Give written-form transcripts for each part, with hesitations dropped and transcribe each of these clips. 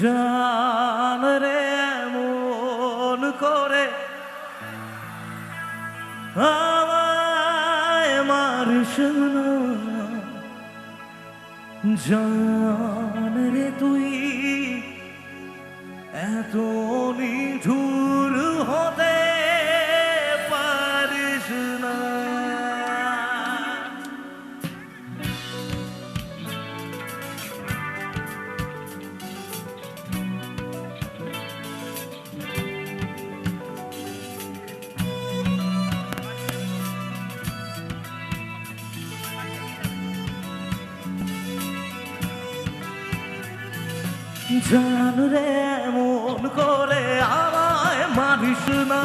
জান রে এমন করে আমায় মারিস না, জান রে তুই এত নিঠুর হতে পারিস না। জান রে এমন করে আমায় মারিস না,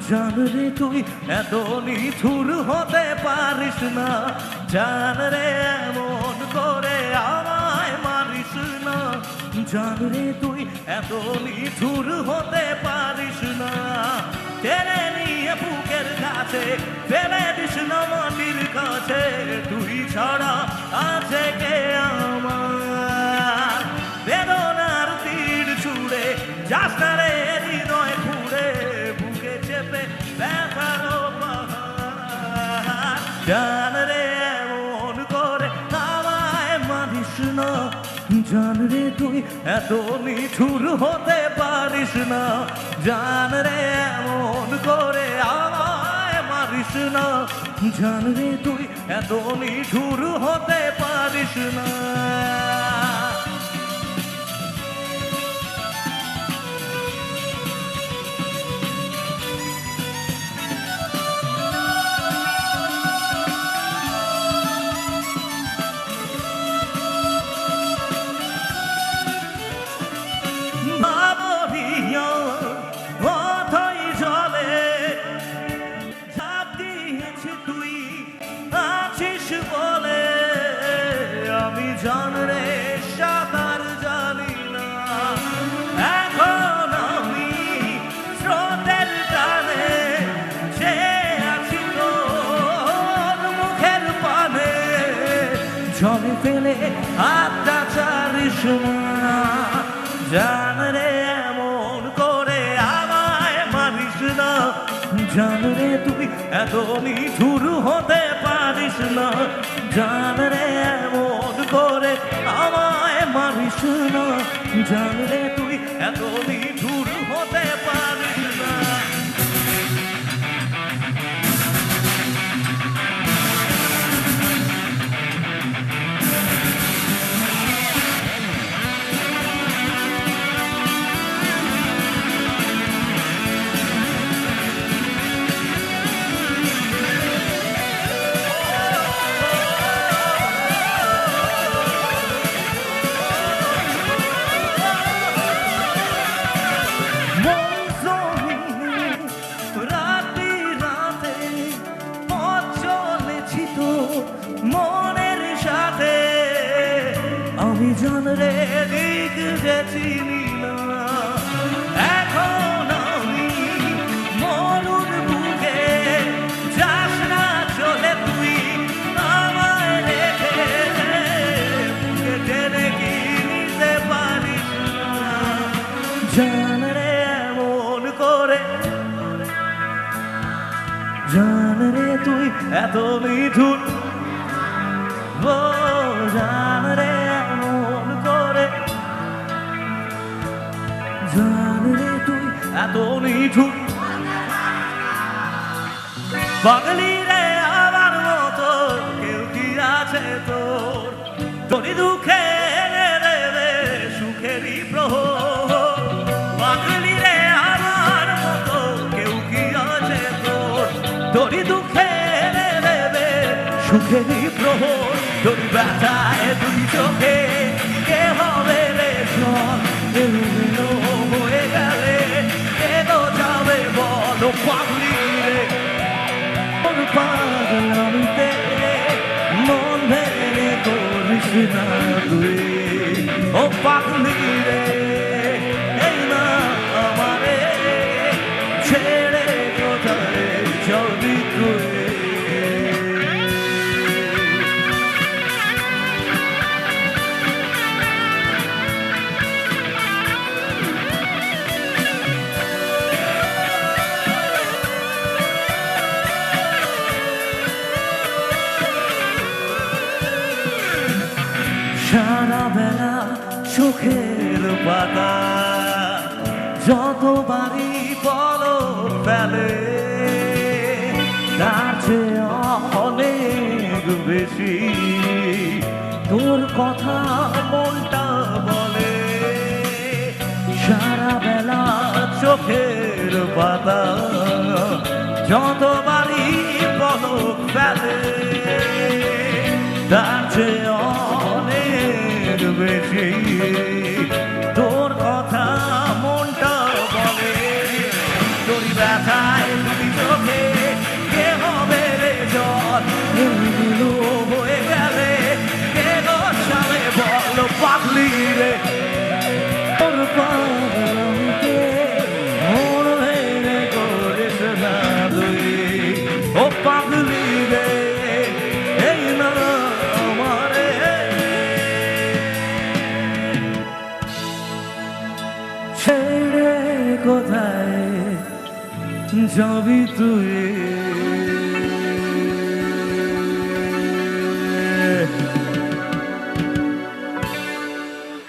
জান রে তুই এত নিঠুর হতে পারিস না। জান রে এমন করে আমায় মারিস না, জান রে তুই এত নিঠুর হতে পারিস না। টেনে নিয়ে বুকের কাছে ফেলে দিস না মাটির কাছে, তুই ছাড়া আছে কে আমার। বেদনার তীর ছুড়ে যাস না রে হৃদয় খুঁড়ে, বুকে চেপে ব্যথার পাহাড়। জান রে এমন করে আমায় মারিস না, জান রে তুই এত নিঠুর হতে পারিস না। জান রে এমন করে আমায় মারিস না, জান রে তুই এত নিঠুর হতে পারিস না। জান রে সাঁতার জানি না, এখন আমি স্রোতের টানে সে আছি তোর মুখের পানে। জলে ফেলে হাতটা ছাড়িস না, জান রে এমন করে আমায় মারিস না, জান রে তুই এত নিঠুর হতে পারিস না। জান রে এমন করে আমায় মারিস না, জান রে তুই এত নিঠুর হতে পারিস না। মনের সাথে আমি জান রে দিক যে চিনি না, এখন আমি মরুর বুকে যাস না চলে তুই আমায় রেখে, বুকে টেনে কি নিতে পারিস না। জান রে এমন করে, জান রে তুই এত নিঠুর, ও জান রে এমন করে, জান রে তুই এত নিঠুর। বাঙালি রে আমার মতো কেউ কি আছে তোর, তোরই দুঃখে দেবে সুখেরই প্রহর। বাঙালি রে আমার মতো কেউ কি আছে তোর, তোরই দুঃখে দেবে সুখেরই প্রহর। তোর ব্যথায় দুই চোখে কে হবে রে সব এলো হয়ে গেলে এলো যাবে বলো পাগলি রে। তোর পাগলামিতে মন ভেঙে করিস না তুই, ও পাগলি রে এই না আমারে ছেড়ে কোথায় যাবি তুই। সারা বেলা চোখের পাতা যতবারই বলো ফেলে তার চেয়ে অনেক বেশি তোর কথা মনটা বলে সারা বেলা চোখের পাতা যতবারই বলো ফেলে তার চেয়ে অনেক বেশি তোর কথা মনটা বলে তোর ব্যথায় দুই চোখে কে হবে রে জল এগুলো হয়ে গেলে কে গোছাবে বল পাগলি রে তোর পাগলকে মন ভেঙে করিস না তুই ও পাগলি রে এই না আমারে ছেড়ে কোথায় যাবি তুই